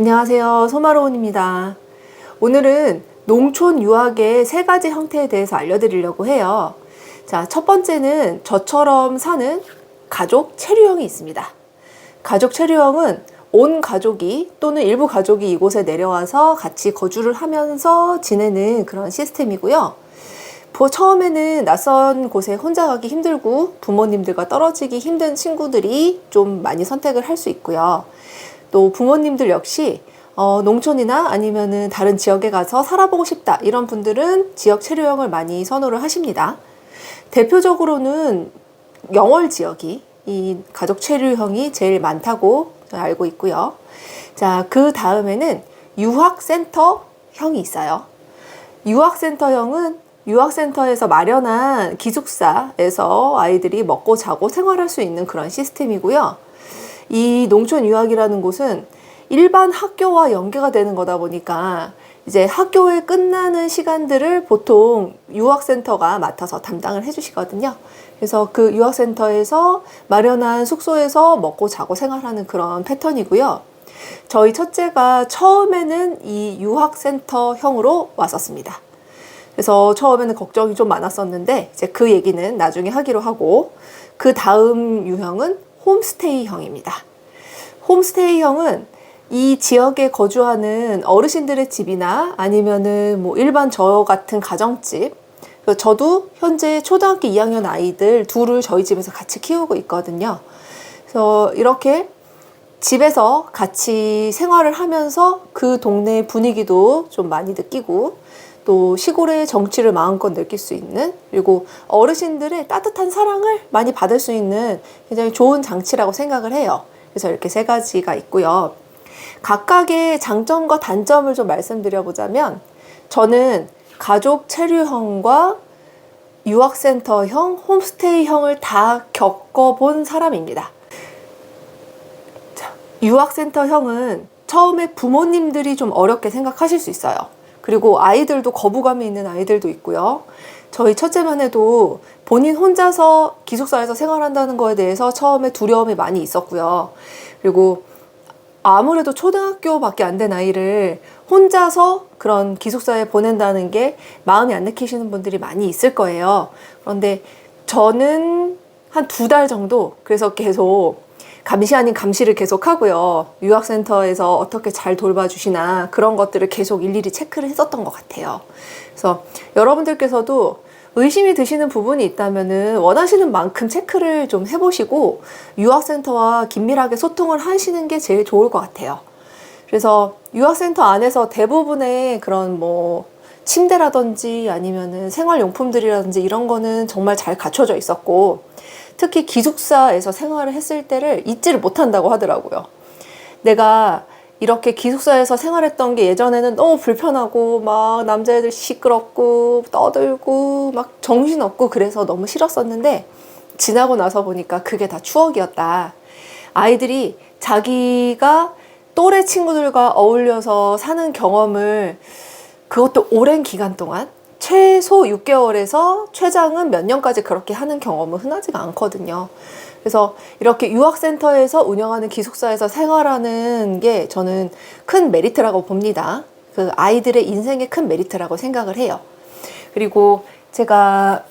안녕하세요. 소마로운입니다. 오늘은 농촌 유학의 3가지 형태에 대해서 알려드리려고 해요. 자, 첫 번째는 저처럼 사는 가족 체류형이 있습니다. 가족 체류형은 온 가족이 또는 일부 가족이 이곳에 내려와서 같이 거주를 하면서 지내는 그런 시스템이고요. 처음에는 낯선 곳에 혼자 가기 힘들고 부모님들과 떨어지기 힘든 친구들이 좀 많이 선택을 할 수 있고요. 또 부모님들 역시 농촌이나 아니면은 다른 지역에 가서 살아보고 싶다 이런 분들은 지역 체류형을 많이 선호를 하십니다. 대표적으로는 영월 지역이 이 가족 체류형이 제일 많다고 알고 있고요. 자, 그 다음에는 유학센터형이 있어요. 유학센터형은 유학센터에서 마련한 기숙사에서 아이들이 먹고 자고 생활할 수 있는 그런 시스템이고요. 이 농촌 유학이라는 곳은 일반 학교와 연계가 되는 거다 보니까 이제 학교에 끝나는 시간들을 보통 유학센터가 맡아서 담당을 해주시거든요. 그래서 그 유학센터에서 마련한 숙소에서 먹고 자고 생활하는 그런 패턴이고요. 저희 첫째가 처음에는 이 유학센터형으로 왔었습니다. 그래서 처음에는 걱정이 좀 많았었는데 이제 그 얘기는 나중에 하기로 하고, 그 다음 유형은 홈스테이형입니다. 홈스테이형은 이 지역에 거주하는 어르신들의 집이나 아니면은 뭐 일반 저 같은 가정집, 저도 현재 초등학교 2학년 아이들 둘을 저희 집에서 같이 키우고 있거든요. 그래서 이렇게 집에서 같이 생활을 하면서 그 동네 분위기도 좀 많이 느끼고 또 시골의 정취를 마음껏 느낄 수 있는, 그리고 어르신들의 따뜻한 사랑을 많이 받을 수 있는 굉장히 좋은 장치라고 생각을 해요. 그래서 이렇게 3가지가 있고요. 각각의 장점과 단점을 좀 말씀드려보자면, 저는 가족 체류형과 유학센터형, 홈스테이형을 다 겪어본 사람입니다. 자, 유학센터형은 처음에 부모님들이 좀 어렵게 생각하실 수 있어요. 그리고 아이들도 거부감이 있는 아이들도 있고요. 저희 첫째만 해도 본인 혼자서 기숙사에서 생활한다는 거에 대해서 처음에 두려움이 많이 있었고요. 그리고 아무래도 초등학교밖에 안 된 아이를 혼자서 그런 기숙사에 보낸다는 게 마음이 안 내키시는 분들이 많이 있을 거예요. 그런데 저는 한 2달 정도 그래서 계속 감시 아닌 감시를 계속 하고요. 유학센터에서 어떻게 잘 돌봐주시나 그런 것들을 계속 일일이 체크를 했었던 것 같아요. 그래서 여러분들께서도 의심이 드시는 부분이 있다면은 원하시는 만큼 체크를 좀 해보시고 유학센터와 긴밀하게 소통을 하시는 게 제일 좋을 것 같아요. 그래서 유학센터 안에서 대부분의 그런 뭐 침대라든지 아니면은 생활용품들이라든지 이런 거는 정말 잘 갖춰져 있었고, 특히 기숙사에서 생활을 했을 때를 잊지를 못한다고 하더라고요. 내가 이렇게 기숙사에서 생활했던 게 예전에는 너무 불편하고 막 남자애들 시끄럽고 떠들고 막 정신없고 그래서 너무 싫었었는데, 지나고 나서 보니까 그게 다 추억이었다. 아이들이 자기가 또래 친구들과 어울려서 사는 경험을, 그것도 오랜 기간 동안 최소 6개월에서 최장은 몇 년까지 그렇게 하는 경험은 흔하지가 않거든요. 그래서 이렇게 유학센터에서 운영하는 기숙사에서 생활하는 게 저는 큰 메리트라고 봅니다. 그 아이들의 인생의 큰 메리트라고 생각을 해요. 그리고 제가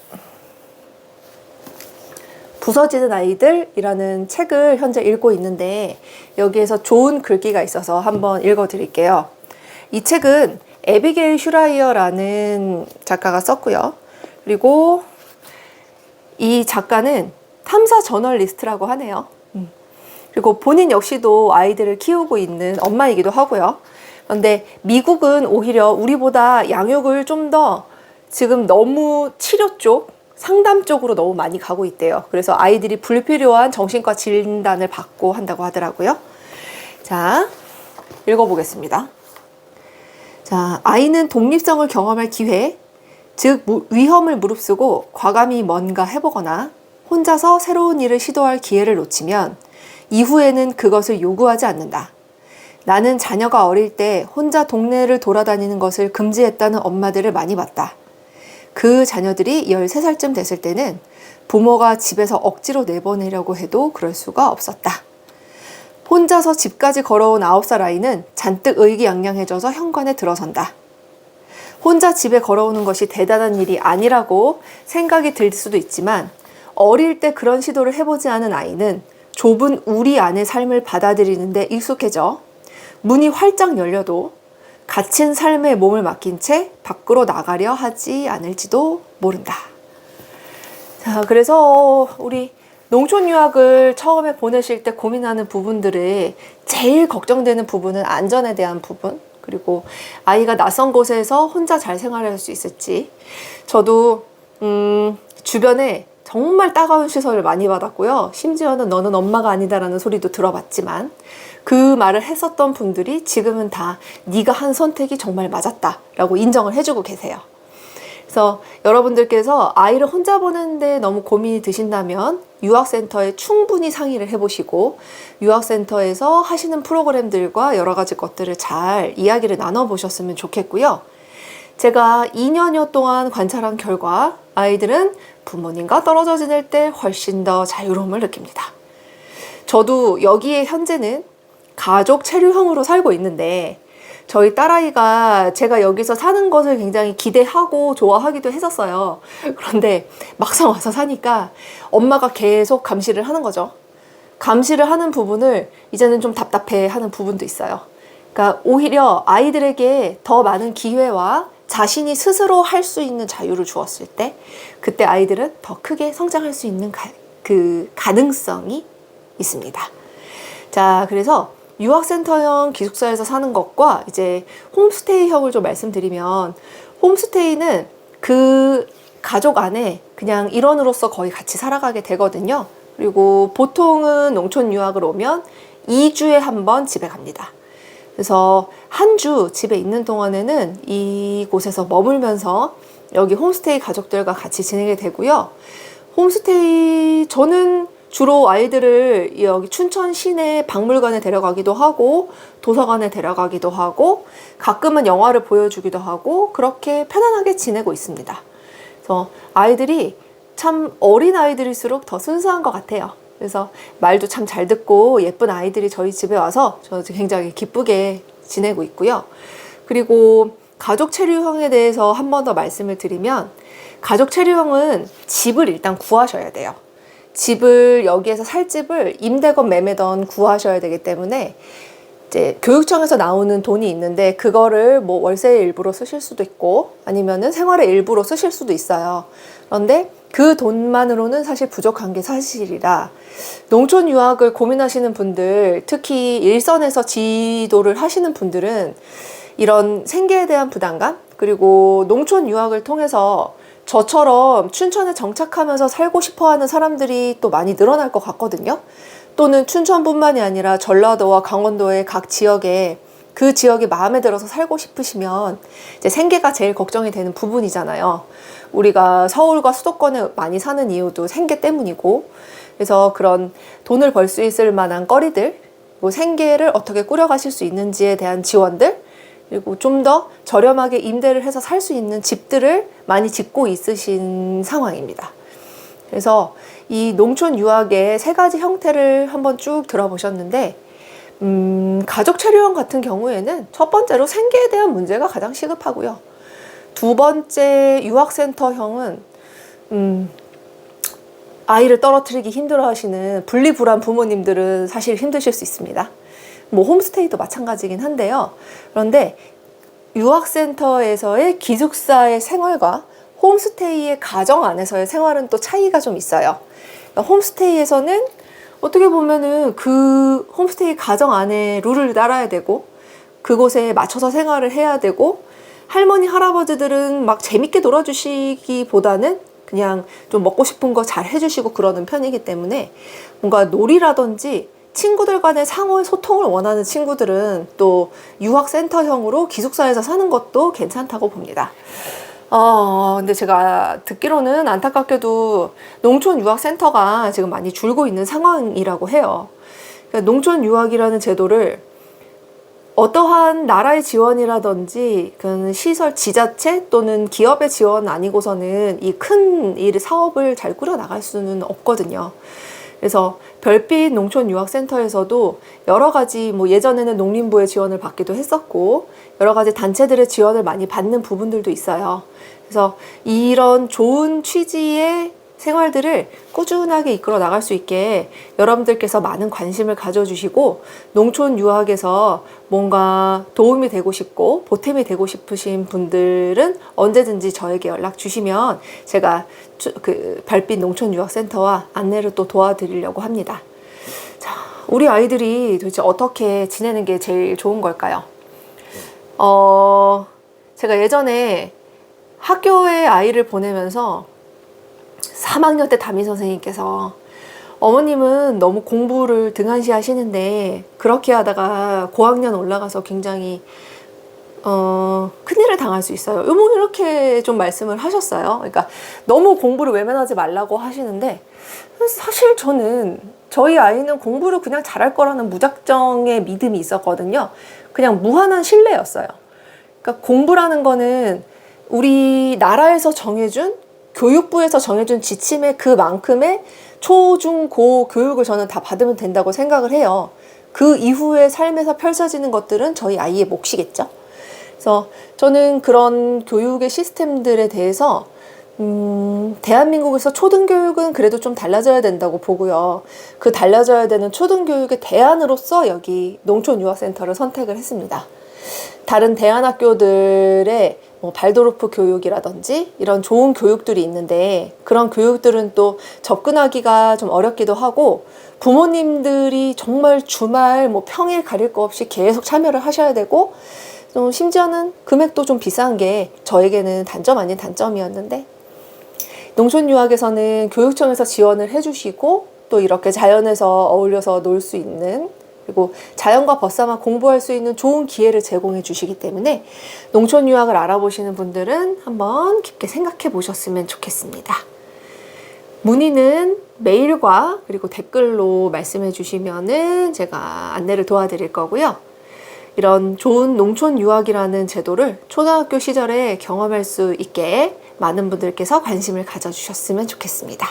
부서지는 아이들이라는 책을 현재 읽고 있는데, 여기에서 좋은 글귀가 있어서 한번 읽어드릴게요. 이 책은 에비게일 슈라이어라는 작가가 썼고요. 그리고 이 작가는 탐사 저널리스트라고 하네요. 그리고 본인 역시도 아이들을 키우고 있는 엄마이기도 하고요. 그런데 미국은 오히려 우리보다 양육을 좀 더 지금 너무 치료 쪽, 상담 쪽으로 너무 많이 가고 있대요. 그래서 아이들이 불필요한 정신과 진단을 받고 한다고 하더라고요. 자, 읽어보겠습니다. 자, 아이는 독립성을 경험할 기회, 즉 위험을 무릅쓰고 과감히 뭔가 해보거나 혼자서 새로운 일을 시도할 기회를 놓치면 이후에는 그것을 요구하지 않는다. 나는 자녀가 어릴 때 혼자 동네를 돌아다니는 것을 금지했다는 엄마들을 많이 봤다. 그 자녀들이 13살쯤 됐을 때는 부모가 집에서 억지로 내보내려고 해도 그럴 수가 없었다. 혼자서 집까지 걸어온 9살 아이는 잔뜩 의기양양해져서 현관에 들어선다. 혼자 집에 걸어오는 것이 대단한 일이 아니라고 생각이 들 수도 있지만 어릴 때 그런 시도를 해보지 않은 아이는 좁은 우리 안의 삶을 받아들이는데 익숙해져 문이 활짝 열려도 갇힌 삶에 몸을 맡긴 채 밖으로 나가려 하지 않을지도 모른다. 자, 그래서 우리 농촌 유학을 처음에 보내실 때 고민하는 부분들의 제일 걱정되는 부분은 안전에 대한 부분, 그리고 아이가 낯선 곳에서 혼자 잘 생활할 수 있을지. 저도 주변에 정말 따가운 시선을 많이 받았고요. 심지어는 너는 엄마가 아니다라는 소리도 들어봤지만 그 말을 했었던 분들이 지금은 다 네가 한 선택이 정말 맞았다라고 인정을 해주고 계세요. 그래서 여러분들께서 아이를 혼자 보내는데 너무 고민이 드신다면 유학센터에 충분히 상의를 해보시고 유학센터에서 하시는 프로그램들과 여러 가지 것들을 잘 이야기를 나눠보셨으면 좋겠고요. 제가 2년여 동안 관찰한 결과 아이들은 부모님과 떨어져 지낼 때 훨씬 더 자유로움을 느낍니다. 저도 여기에 현재는 가족 체류형으로 살고 있는데 저희 딸아이가 제가 여기서 사는 것을 굉장히 기대하고 좋아하기도 했었어요. 그런데 막상 와서 사니까 엄마가 계속 감시를 하는 거죠. 감시를 하는 부분을 이제는 좀 답답해 하는 부분도 있어요. 그러니까 오히려 아이들에게 더 많은 기회와 자신이 스스로 할 수 있는 자유를 주었을 때 그때 아이들은 더 크게 성장할 수 있는 그 가능성이 있습니다. 자, 그래서 유학센터형 기숙사에서 사는 것과 이제 홈스테이형을 좀 말씀드리면 홈스테이는 그 가족 안에 그냥 일원으로서 거의 같이 살아가게 되거든요. 그리고 보통은 농촌 유학을 오면 2주에 한 번 집에 갑니다. 그래서 한 주 집에 있는 동안에는 이곳에서 머물면서 여기 홈스테이 가족들과 같이 지내게 되고요. 홈스테이 저는 주로 아이들을 여기 춘천 시내 박물관에 데려가기도 하고 도서관에 데려가기도 하고 가끔은 영화를 보여주기도 하고 그렇게 편안하게 지내고 있습니다. 그래서 아이들이 참 어린 아이들일수록 더 순수한 것 같아요. 그래서 말도 참 잘 듣고 예쁜 아이들이 저희 집에 와서 저 굉장히 기쁘게 지내고 있고요. 그리고 가족 체류형에 대해서 한 번 더 말씀을 드리면 가족 체류형은 집을 일단 구하셔야 돼요. 집을 여기에서 살 집을 임대건 매매던 구하셔야 되기 때문에 이제 교육청에서 나오는 돈이 있는데 그거를 뭐 월세의 일부로 쓰실 수도 있고 아니면은 생활의 일부로 쓰실 수도 있어요. 그런데 그 돈만으로는 사실 부족한 게 사실이라 농촌 유학을 고민하시는 분들, 특히 일선에서 지도를 하시는 분들은 이런 생계에 대한 부담감, 그리고 농촌 유학을 통해서 저처럼 춘천에 정착하면서 살고 싶어하는 사람들이 또 많이 늘어날 것 같거든요. 또는 춘천뿐만이 아니라 전라도와 강원도의 각 지역에 그 지역이 마음에 들어서 살고 싶으시면 이제 생계가 제일 걱정이 되는 부분이잖아요. 우리가 서울과 수도권에 많이 사는 이유도 생계 때문이고, 그래서 그런 돈을 벌 수 있을 만한 거리들, 뭐 생계를 어떻게 꾸려가실 수 있는지에 대한 지원들, 그리고 좀 더 저렴하게 임대를 해서 살 수 있는 집들을 많이 짓고 있으신 상황입니다. 그래서 이 농촌 유학의 세 가지 형태를 한번 쭉 들어보셨는데 가족 체류형 같은 경우에는 첫 번째로 생계에 대한 문제가 가장 시급하고요. 두 번째 유학센터형은 아이를 떨어뜨리기 힘들어하시는 분리불안 부모님들은 사실 힘드실 수 있습니다. 뭐 홈스테이도 마찬가지긴 한데요. 그런데 유학센터에서의 기숙사의 생활과 홈스테이의 가정 안에서의 생활은 또 차이가 좀 있어요. 그러니까 홈스테이에서는 어떻게 보면은 그 홈스테이 가정 안에 룰을 따라야 되고 그곳에 맞춰서 생활을 해야 되고 할머니 할아버지들은 막 재밌게 놀아주시기보다는 그냥 좀 먹고 싶은 거 잘 해주시고 그러는 편이기 때문에 뭔가 놀이라든지 친구들 간의 상호 소통을 원하는 친구들은 또 유학센터형으로 기숙사에서 사는 것도 괜찮다고 봅니다. 근데 제가 듣기로는 안타깝게도 농촌 유학센터가 지금 많이 줄고 있는 상황이라고 해요. 그러니까 농촌 유학이라는 제도를 어떠한 나라의 지원이라든지 그 시설 지자체 또는 기업의 지원 아니고서는 이 큰 사업을 잘 꾸려 나갈 수는 없거든요. 그래서 별빛 농촌유학센터에서도 여러 가지 뭐 예전에는 농림부의 지원을 받기도 했었고 여러 가지 단체들의 지원을 많이 받는 부분들도 있어요. 그래서 이런 좋은 취지의 생활들을 꾸준하게 이끌어 나갈 수 있게 여러분들께서 많은 관심을 가져주시고 농촌 유학에서 뭔가 도움이 되고 싶고 보탬이 되고 싶으신 분들은 언제든지 저에게 연락 주시면 제가 그 별빛 농촌 유학센터와 안내를 또 도와드리려고 합니다. 자, 우리 아이들이 도대체 어떻게 지내는 게 제일 좋은 걸까요? 제가 예전에 학교에 아이를 보내면서 3학년 때 담임 선생님께서 어머님은 너무 공부를 등한시 하시는데 그렇게 하다가 고학년 올라가서 굉장히 큰일을 당할 수 있어요. 뭐 이렇게 좀 말씀을 하셨어요. 그러니까 너무 공부를 외면하지 말라고 하시는데 사실 저는 저희 아이는 공부를 그냥 잘할 거라는 무작정의 믿음이 있었거든요. 그냥 무한한 신뢰였어요. 그러니까 공부라는 거는 우리나라에서 정해준 교육부에서 정해준 지침의 그만큼의 초, 중, 고 교육을 저는 다 받으면 된다고 생각을 해요. 그 이후에 삶에서 펼쳐지는 것들은 저희 아이의 몫이겠죠. 그래서 저는 그런 교육의 시스템들에 대해서 대한민국에서 초등교육은 그래도 좀 달라져야 된다고 보고요. 그 달라져야 되는 초등교육의 대안으로서 여기 농촌유학센터를 선택을 했습니다. 다른 대안학교들의 뭐 발도르프 교육이라든지 이런 좋은 교육들이 있는데 그런 교육들은 또 접근하기가 좀 어렵기도 하고 부모님들이 정말 주말 뭐 평일 가릴 거 없이 계속 참여를 하셔야 되고 좀 심지어는 금액도 좀 비싼 게 저에게는 단점 아닌 단점이었는데 농촌유학에서는 교육청에서 지원을 해주시고 또 이렇게 자연에서 어울려서 놀 수 있는 그리고 자연과 벗삼아 공부할 수 있는 좋은 기회를 제공해 주시기 때문에 농촌 유학을 알아보시는 분들은 한번 깊게 생각해 보셨으면 좋겠습니다. 문의는 메일과 그리고 댓글로 말씀해 주시면은 제가 안내를 도와드릴 거고요. 이런 좋은 농촌 유학이라는 제도를 초등학교 시절에 경험할 수 있게 많은 분들께서 관심을 가져주셨으면 좋겠습니다.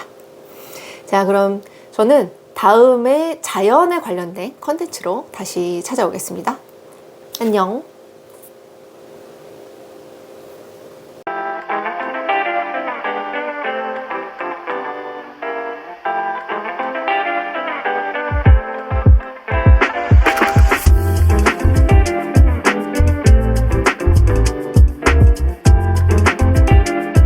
자, 그럼 저는 다음에 자연에 관련된 컨텐츠로 다시 찾아오겠습니다. 안녕.